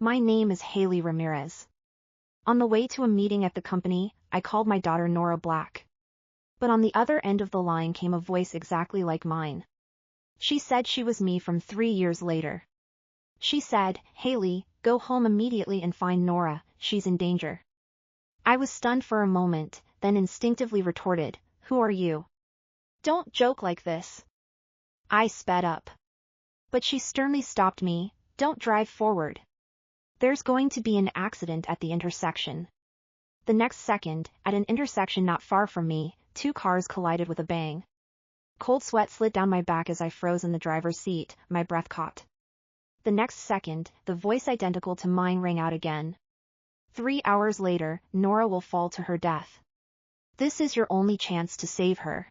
My name is Haley Ramirez. On the way to a meeting at the company, I called my daughter Nora Black. But on the other end of the line came a voice exactly like mine. She said she was me from 3 years later. She said, "Haley, go home immediately and find Nora, she's in danger." I was stunned for a moment, then instinctively retorted, "Who are you? Don't joke like this." I sped up. But she sternly stopped me, "Don't drive forward. There's going to be an accident at the intersection." The next second, at an intersection not far from me, 2 cars collided with a bang. Cold sweat slid down my back as I froze in the driver's seat, my breath caught. The next second, the voice identical to mine rang out again. 3 hours later, Nora will fall to her death. This is your only chance to save her.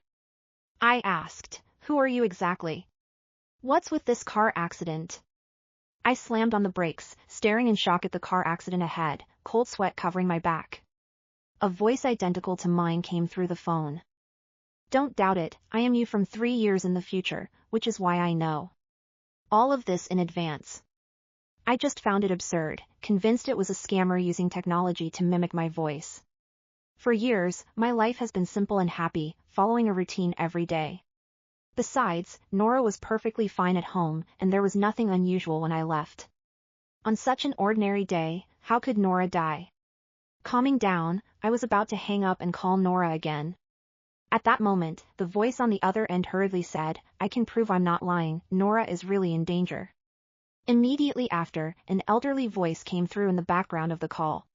I asked, "Who are you exactly? What's with this car accident?" I slammed on the brakes, staring in shock at the car accident ahead, cold sweat covering my back. A voice identical to mine came through the phone. "Don't doubt it, I am you from 3 years in the future, which is why I know all of this in advance." I just found it absurd, convinced it was a scammer using technology to mimic my voice. For years, my life has been simple and happy, following a routine every day. Besides, Nora was perfectly fine at home, and there was nothing unusual when I left. On such an ordinary day, how could Nora die? Calming down, I was about to hang up and call Nora again. At that moment, the voice on the other end hurriedly said, "I can prove I'm not lying, Nora is really in danger." Immediately after, an elderly voice came through in the background of the call.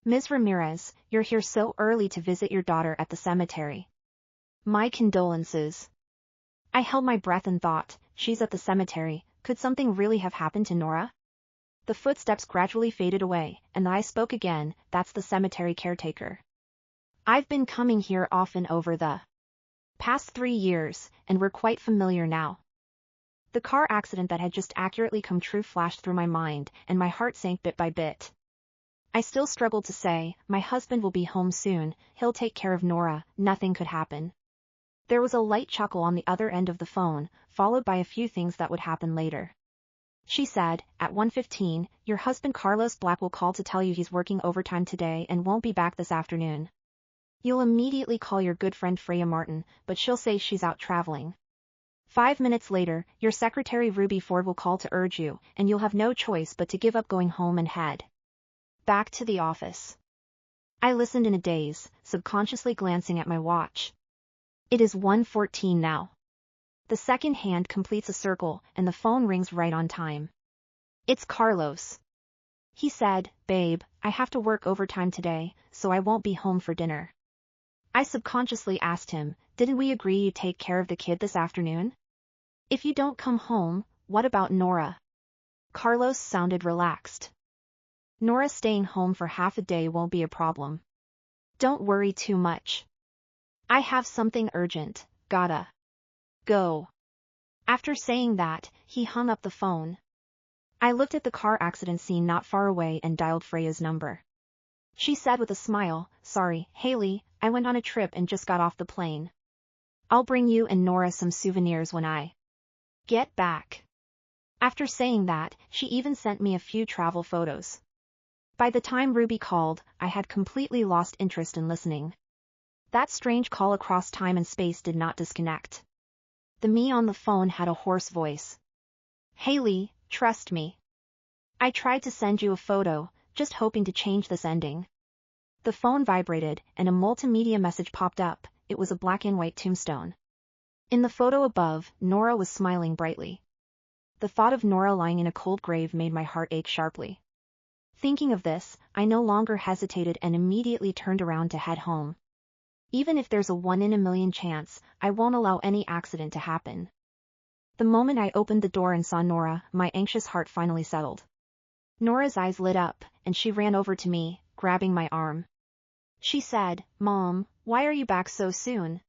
"Ms. Ramirez, you're here so early to visit your daughter at the cemetery. My condolences." I held my breath and thought, she's at the cemetery, could something really have happened to Nora? The footsteps gradually faded away, and I spoke again, "That's the cemetery caretaker. I've been coming here often over the past 3 years, and we're quite familiar now." The car accident that had just accurately come true flashed through my mind, and my heart sank bit by bit. I still struggled to say, "My husband will be home soon, he'll take care of Nora, nothing could happen." There was a light chuckle on the other end of the phone, followed by a few things that would happen later. She said, "At 1:15, your husband Carlos Black will call to tell you he's working overtime today and won't be back this afternoon. You'll immediately call your good friend Freya Martin, but she'll say she's out traveling. 5 minutes later, your secretary Ruby Ford will call to urge you, and you'll have no choice but to give up going home and head back to the office." I listened in a daze, subconsciously glancing at my watch. It is 1:14 now. The second hand completes a circle, and the phone rings right on time. It's Carlos. He said, "Babe, I have to work overtime today, so I won't be home for dinner." I subconsciously asked him, "Didn't we agree you'd take care of the kid this afternoon? If you don't come home, what about Nora?" Carlos sounded relaxed. "Nora staying home for half a day won't be a problem. Don't worry too much. I have something urgent, gotta go." After saying that, he hung up the phone. I looked at the car accident scene not far away and dialed Freya's number. She said with a smile, "Sorry, Haley, I went on a trip and just got off the plane. I'll bring you and Nora some souvenirs when I get back." After saying that, she even sent me a few travel photos. By the time Ruby called, I had completely lost interest in listening. That strange call across time and space did not disconnect. The me on the phone had a hoarse voice. "Haley, trust me. I tried to send you a photo, just hoping to change this ending." The phone vibrated, and a multimedia message popped up. It was a black and white tombstone. In the photo above, Nora was smiling brightly. The thought of Nora lying in a cold grave made my heart ache sharply. Thinking of this, I no longer hesitated and immediately turned around to head home. Even if there's a 1 in a million chance, I won't allow any accident to happen. The moment I opened the door and saw Nora, my anxious heart finally settled. Nora's eyes lit up, and she ran over to me, grabbing my arm. She said, "Mom, why are you back so soon?"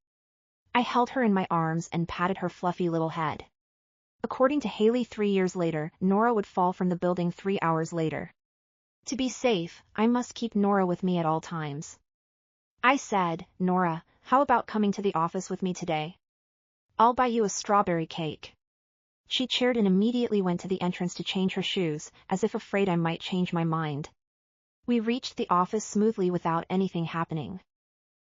I held her in my arms and patted her fluffy little head. According to Haley, 3 years later, Nora would fall from the building 3 hours later. To be safe, I must keep Nora with me at all times. I said, "Nora, how about coming to the office with me today? I'll buy you a strawberry cake." She cheered and immediately went to the entrance to change her shoes, as if afraid I might change my mind. We reached the office smoothly without anything happening.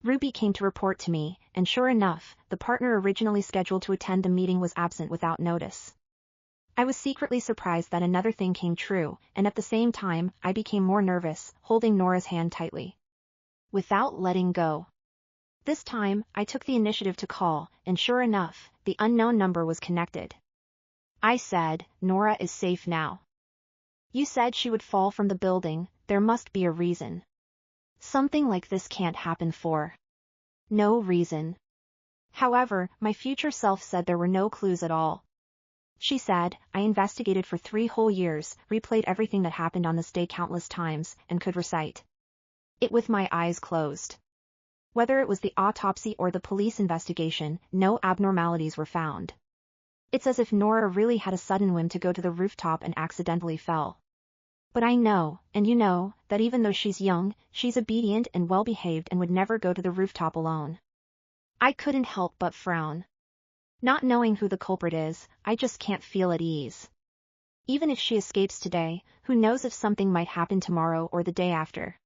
Ruby came to report to me, and sure enough, the partner originally scheduled to attend the meeting was absent without notice. I was secretly surprised that another thing came true, and at the same time, I became more nervous, holding Nora's hand tightly. Without letting go. This time, I took the initiative to call, and sure enough, the unknown number was connected. I said, "Nora is safe now. You said she would fall from the building, there must be a reason. Something like this can't happen for no reason." However, my future self said there were no clues at all. She said, "I investigated for 3 whole years, replayed everything that happened on this day countless times, and could recite it with my eyes closed. Whether it was the autopsy or the police investigation, no abnormalities were found. It's as if Nora really had a sudden whim to go to the rooftop and accidentally fell. But I know, and you know, that even though she's young, she's obedient and well-behaved and would never go to the rooftop alone." I couldn't help but frown. Not knowing who the culprit is, I just can't feel at ease. Even if she escapes today, who knows if something might happen tomorrow or the day after.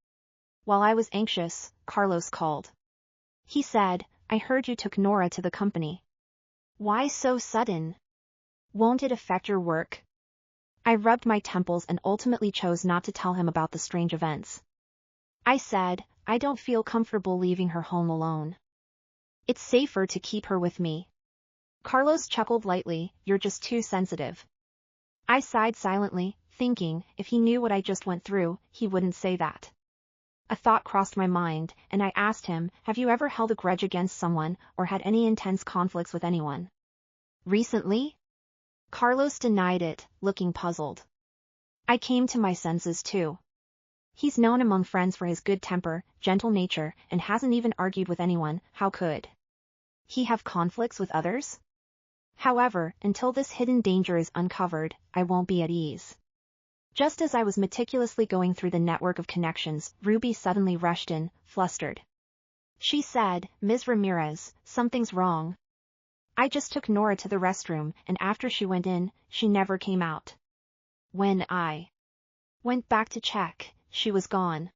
While I was anxious, Carlos called. He said, "I heard you took Nora to the company. Why so sudden? Won't it affect your work?" I rubbed my temples and ultimately chose not to tell him about the strange events. I said, "I don't feel comfortable leaving her home alone. It's safer to keep her with me." Carlos chuckled lightly, "You're just too sensitive." I sighed silently, thinking, if he knew what I just went through, he wouldn't say that. A thought crossed my mind, and I asked him, "Have you ever held a grudge against someone, or had any intense conflicts with anyone recently?" Carlos denied it, looking puzzled. I came to my senses too. He's known among friends for his good temper, gentle nature, and hasn't even argued with anyone. How could he have conflicts with others? However, until this hidden danger is uncovered, I won't be at ease. Just as I was meticulously going through the network of connections, Ruby suddenly rushed in, flustered. She said, "Ms. Ramirez, something's wrong. I just took Nora to the restroom, and after she went in, she never came out. When I went back to check, she was gone."